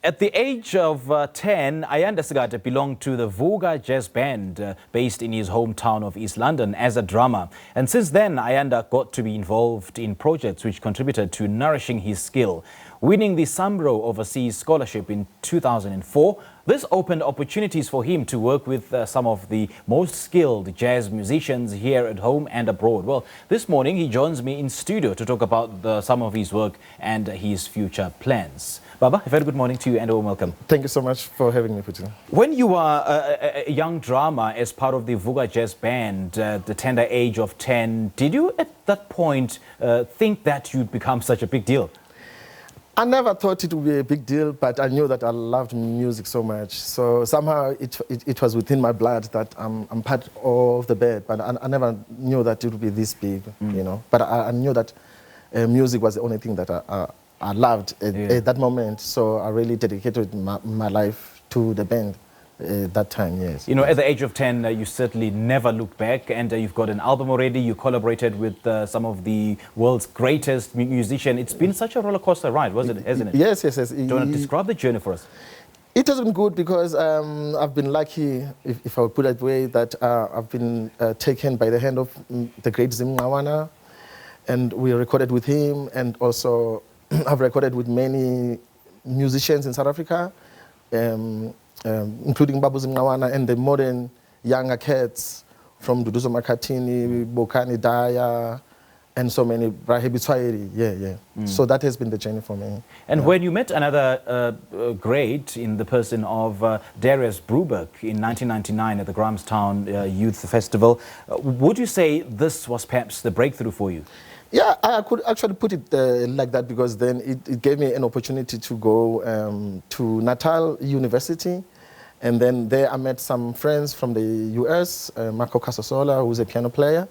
At the age of 10, Ayanda Sikade belonged to the Vuka Jazz band based in his hometown of East London as a drummer. And since then, Ayanda got to be involved in projects which contributed to nourishing his skill. Winning the SAMRO Overseas Scholarship in 2004, this opened opportunities for him to work with some of the most skilled jazz musicians here at home and abroad. Well, this morning he joins me in studio to talk about some of his work and his future plans. Baba, a very good morning to you and welcome. Thank you so much for having me, Putin. When you were a young drummer as part of the Vuka Jazz band, the tender age of 10, did you at that point think that you'd become such a big deal? I never thought it would be a big deal, but I knew that I loved music so much. So somehow it was within my blood that I'm part of the band, but I never knew that it would be this big, you know. But I knew that music was the only thing that I loved at that moment. So I really dedicated my life to the band. That time, yes. You know, at the age of 10, you certainly never looked back, and you've got an album already. You collaborated with some of the world's greatest musicians. It's been such a roller coaster ride, hasn't it? Yes. Do you want to describe the journey for us? It has been good because I've been lucky, if I would put it that way, that I've been taken by the hand of the great Jim Nirvana, and we recorded with him, and also I've recorded with many musicians in South Africa. Including Babu Zimnawana and the modern younger cats from Duduzo Makatini, Bokani Daya, and so many, Brahebi Tswairi, So that has been the journey for me. And when you met another great in the person of Darius Brubeck in 1999 at the Grahamstown Youth Festival, would you say this was perhaps the breakthrough for you? Yeah, I could actually put it like that because then it gave me an opportunity to go to Natal University. And then there I met some friends from the US, Marco Casasola, who's a piano player.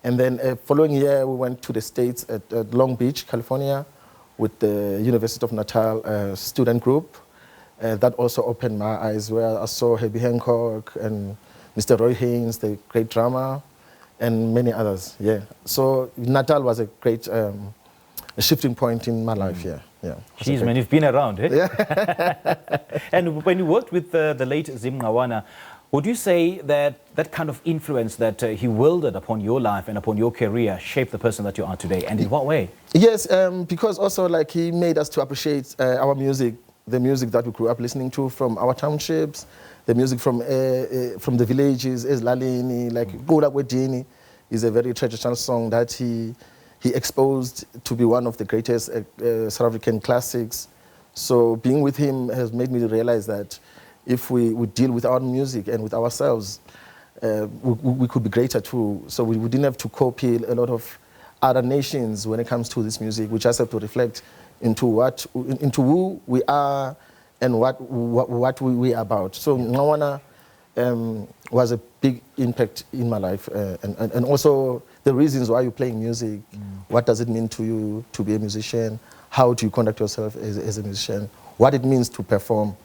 And then following year, we went to the States at Long Beach, California, with the University of Natal student group. That also opened my eyes where I saw Herbie Hancock and Mr. Roy Haynes, the great drummer, and many others, So Natal was a great shifting point in my life, Jeez, man, you've been around, eh? Yeah. And when you worked with the late Jim Nirvana, would you say that that kind of influence that he wielded upon your life and upon your career shaped the person that you are today? And in what way? Yes, because also like he made us to appreciate our music, the music that we grew up listening to from our townships, the music from the villages, Eslalini, like Gola Wedini is a very traditional song that he exposed to be one of the greatest South African classics. So being with him has made me realize that if we deal with our music and with ourselves, we could be greater too. So we didn't have to copy a lot of other nations when it comes to this music. We just have to reflect into who we are and what we are about. So Nirvana was a big impact in my life, and also the reasons why you're playing music. What does it mean to you to be a musician? How do you conduct yourself as a musician? What it means to perform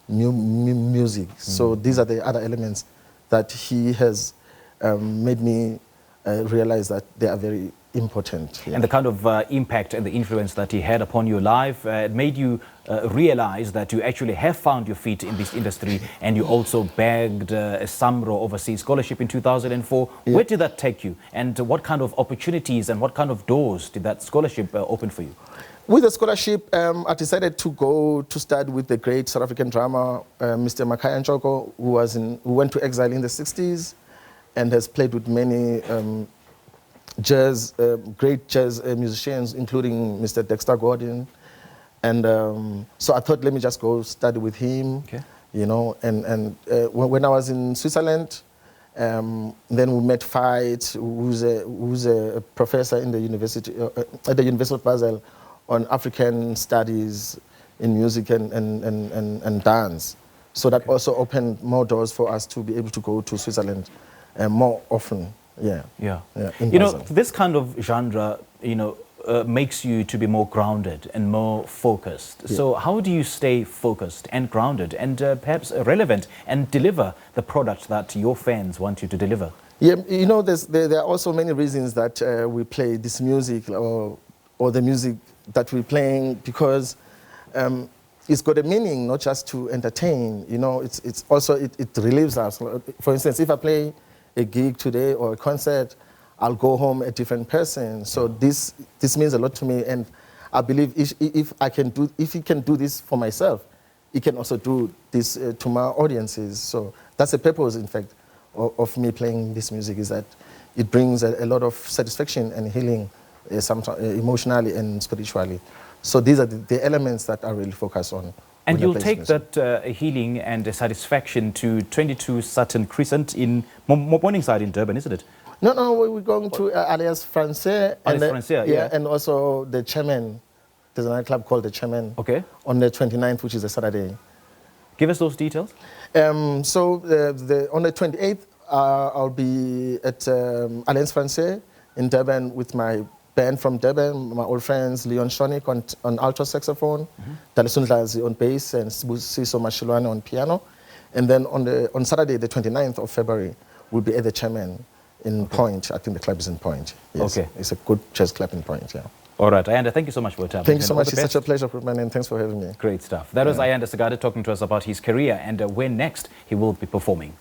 music. So these are the other elements that he has made me realize that they are very important. And the kind of impact and the influence that he had upon your life made you realize that you actually have found your feet in this industry, and you also bagged a SAMRO Overseas Scholarship in 2004. Where did that take you? And what kind of opportunities and what kind of doors did that scholarship open for you? With the scholarship, I decided to go to study with the great South African drummer, Mr. Makaya Nchoko, who went to exile in the 60s and has played with many great jazz musicians, including Mr. Dexter Gordon. And so I thought, let me just go study with him, you know. And when I was in Switzerland, then we met Fight, who's a professor in the university, at the University of Basel on African studies in music and dance. So that also opened more doors for us to be able to go to Switzerland more often. You know, this kind of genre, makes you to be more grounded and more focused. So how do you stay focused and grounded and perhaps relevant and deliver the product that your fans want you to deliver? Yeah, you know, there are also many reasons that we play this music or the music that we're playing, because it's got a meaning, not just to entertain. You know, it's also, it relieves us. For instance, if I play a gig today or a concert, I'll go home a different person. So this means a lot to me, and I believe if he can do this for myself, he can also do this to my audiences. So that's the purpose, in fact, of me playing this music, is that it brings a lot of satisfaction and healing, sometimes emotionally and spiritually. So these are the elements that I really focus on. And you'll take that healing and satisfaction to 22 Sutton Crescent in Morningside in Durban, isn't it? No, we're going to Alliance Française. Yeah. And also the Chairman. There's a nightclub called the Chairman. Okay. On the 29th, which is a Saturday. Give us those details. So on the 28th, I'll be at Alliance Française in Durban with my band from Durban, my old friends Leon Shonik on alto saxophone, Dalisun Dlazi on bass, and Siso Mashilwane on piano. And then on Saturday, the 29th of February, we'll be at the Chairman in Point. I think the club is in Point. Yes. Okay. It's a good jazz club in Point, yeah. All right, Ayanda, thank you so much for your time. Thank you so much. It's such a pleasure, man, and thanks for having me. Great stuff. That was Ayanda Sikade talking to us about his career and where next he will be performing.